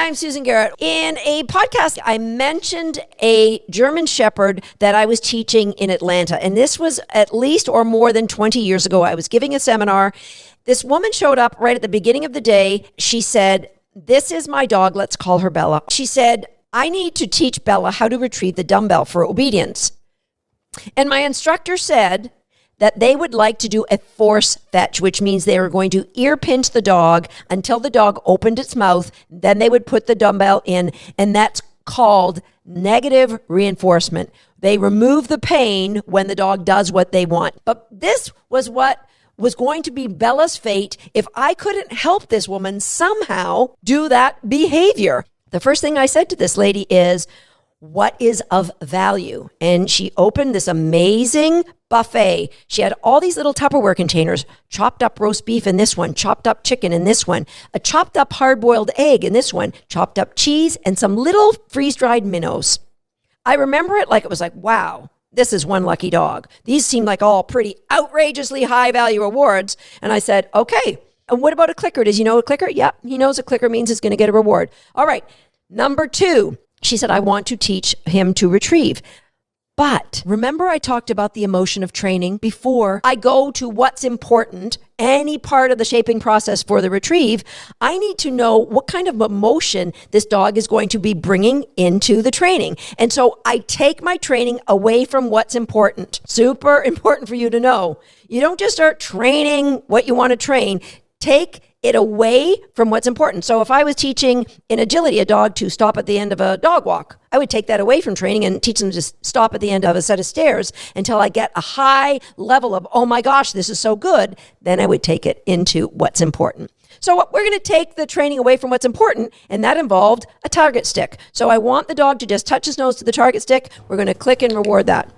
Hi, I'm Susan Garrett. In a podcast, I mentioned a German Shepherd that I was teaching in Atlanta. And this was at least or more than 20 years ago. I was giving a seminar. This woman showed up right at the beginning of the day. She said, "This is my dog. Let's call her Bella." She said, "I need to teach Bella how to retrieve the dumbbell for obedience." And my instructor said that they would like to do a force fetch, which means they were going to ear pinch the dog until the dog opened its mouth. Then they would put the dumbbell in, and that's called negative reinforcement. They remove the pain when the dog does what they want. But this was what was going to be Bella's fate if I couldn't help this woman somehow do that behavior. The first thing I said to this lady is, "What is of value?" And she opened this amazing buffet. She had all these little Tupperware containers, chopped up roast beef in this one, chopped up chicken in this one, a chopped up hard-boiled egg in this one, chopped up cheese, and some little freeze-dried minnows. I remember it like it was like, wow, this is one lucky dog. These seem like all pretty outrageously high-value awards. And I said, okay, and what about a clicker? Does he know a clicker? Yeah, he knows a clicker means he's going to get a reward. All right, number 2. She said, "I want to teach him to retrieve." But remember I talked about the emotion of training before I go to what's important, any part of the shaping process for the retrieve. I need to know what kind of emotion this dog is going to be bringing into the training. And so I take my training away from what's important. Super important for you to know. You don't just start training what you want to train. Take it away from what's important. So if I was teaching in agility a dog to stop at the end of a dog walk, I would take that away from training and teach them to stop at the end of a set of stairs until I get a high level of, oh my gosh, this is so good. Then I would take it into what's important. So we're going to take the training away from what's important, and that involved a target stick. So I want the dog to just touch his nose to the target stick. We're going to click and reward that.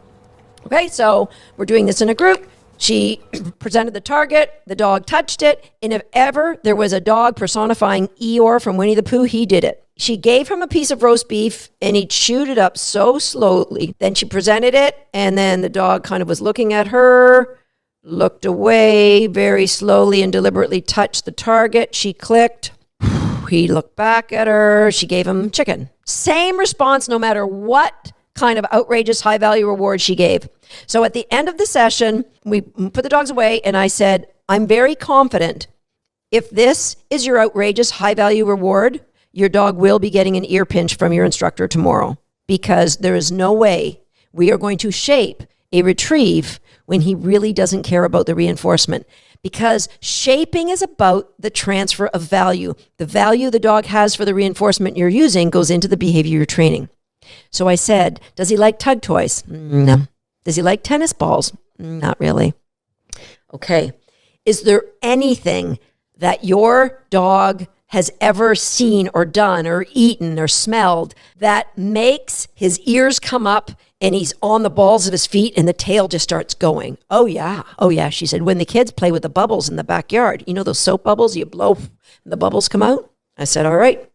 Okay, so we're doing this in a group. She presented the target, the dog touched it, and if ever there was a dog personifying Eeyore from Winnie the Pooh, he did it. She gave him a piece of roast beef, and he chewed it up so slowly. Then she presented it, and then the dog kind of was looking at her, looked away, very slowly and deliberately touched the target. She clicked. He looked back at her. She gave him chicken. Same response no matter what kind of outrageous high-value reward she gave. So at the end of the session, we put the dogs away, and I said, "I'm very confident if this is your outrageous high-value reward, your dog will be getting an ear pinch from your instructor tomorrow, because there is no way we are going to shape a retrieve when he really doesn't care about the reinforcement, because shaping is about the transfer of value. The value the dog has for the reinforcement you're using goes into the behavior you're training." So I said, "Does he like tug toys?" "No." "Does he like tennis balls?" "Not really." "Okay. Is there anything that your dog has ever seen or done or eaten or smelled that makes his ears come up and he's on the balls of his feet and the tail just starts going?" "Oh, yeah. Oh, yeah." She said, "When the kids play with the bubbles in the backyard, you know those soap bubbles, you blow and the bubbles come out?" I said, "All right,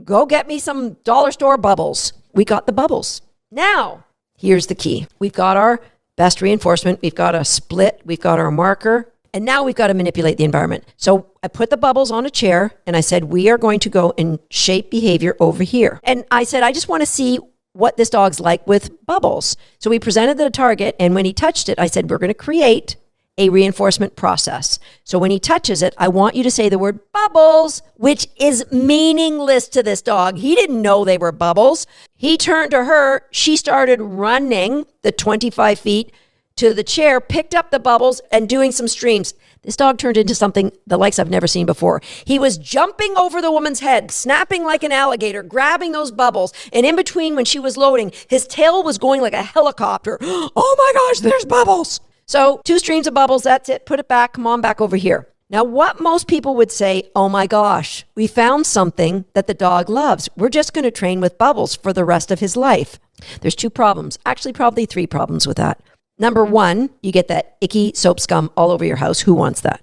go get me some dollar store bubbles." We got the bubbles. Now, here's the key. We've got our best reinforcement. We've got a split. We've got our marker. And now we've got to manipulate the environment. So I put the bubbles on a chair and I said, we are going to go and shape behavior over here. And I said, I just want to see what this dog's like with bubbles. So we presented the target, and when he touched it, I said, we're going to create a reinforcement process. So when he touches it, I want you to say the word bubbles, which is meaningless to this dog. He didn't know they were bubbles. He turned to her. She started running the 25 feet to the chair, picked up the bubbles, and doing some streams. This dog turned into something the likes I've never seen before. He was jumping over the woman's head, snapping like an alligator, grabbing those bubbles. And in between, when she was loading, his tail was going like a helicopter. Oh my gosh, there's bubbles. So 2 streams of bubbles, that's it. Put it back. Come on back over here. Now, what most people would say, oh my gosh, we found something that the dog loves. We're just going to train with bubbles for the rest of his life. There's 2 problems, actually probably 3 problems with that. Number 1, you get that icky soap scum all over your house. Who wants that?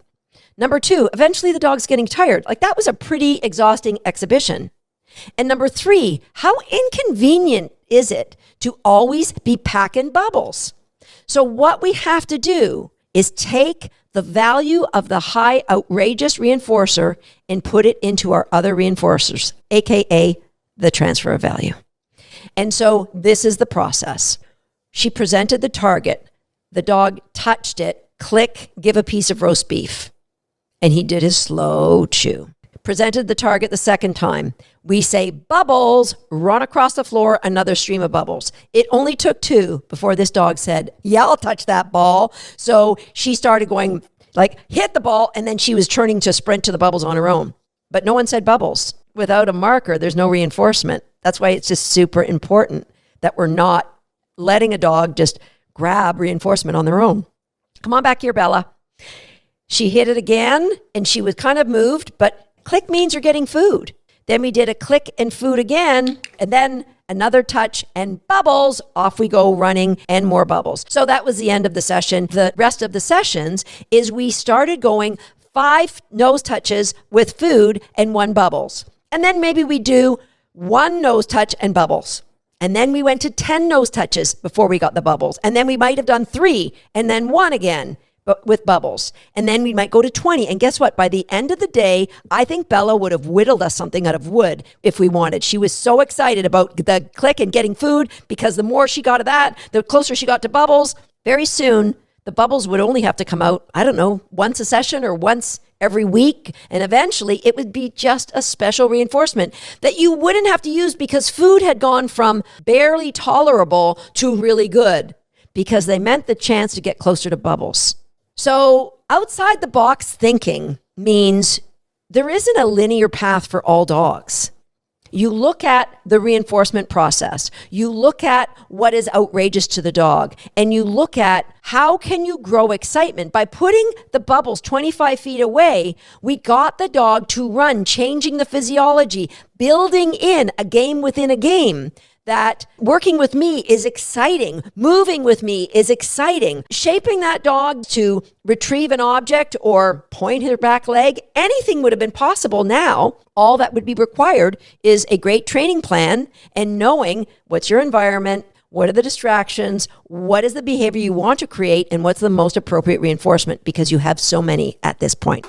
Number 2, eventually the dog's getting tired. Like, that was a pretty exhausting exhibition. And number 3, how inconvenient is it to always be packing bubbles? So what we have to do is take the value of the high outrageous reinforcer and put it into our other reinforcers, AKA the transfer of value. And so this is the process. She presented the target. The dog touched it, click, give a piece of roast beef. And he did his slow chew. Presented the target the second time. We say, bubbles, run across the floor, another stream of bubbles. It only took 2 before this dog said, yeah, I'll touch that ball. So she started going like, hit the ball, and then she was turning to sprint to the bubbles on her own. But no one said bubbles. Without a marker, there's no reinforcement. That's why it's just super important that we're not letting a dog just grab reinforcement on their own. Come on back here, Bella. She hit it again, and she was kind of moved, but click means you're getting food. Then we did a click and food again, and then another touch and bubbles. Off we go running and more bubbles. So that was the end of the session. The rest of the sessions is we started going 5 nose touches with food and 1 bubbles. And then maybe we do 1 nose touch and bubbles. And then we went to 10 nose touches before we got the bubbles. And then we might have done 3 and then 1 again, but with bubbles. And then we might go to 20. And guess what? By the end of the day, I think Bella would have whittled us something out of wood if we wanted. She was so excited about the click and getting food because the more she got of that, the closer she got to bubbles. Very soon, the bubbles would only have to come out, I don't know, once a session or once every week. And eventually it would be just a special reinforcement that you wouldn't have to use because food had gone from barely tolerable to really good because they meant the chance to get closer to bubbles. So outside the box thinking means there isn't a linear path for all dogs. You look at the reinforcement process. You look at what is outrageous to the dog. And you look at how can you grow excitement. By putting the bubbles 25 feet away, we got the dog to run, changing the physiology, building in a game within a game. That working with me is exciting. Moving with me is exciting. Shaping that dog to retrieve an object or point her back leg, anything would have been possible now. All that would be required is a great training plan and knowing what's your environment, what are the distractions, what is the behavior you want to create, and what's the most appropriate reinforcement because you have so many at this point.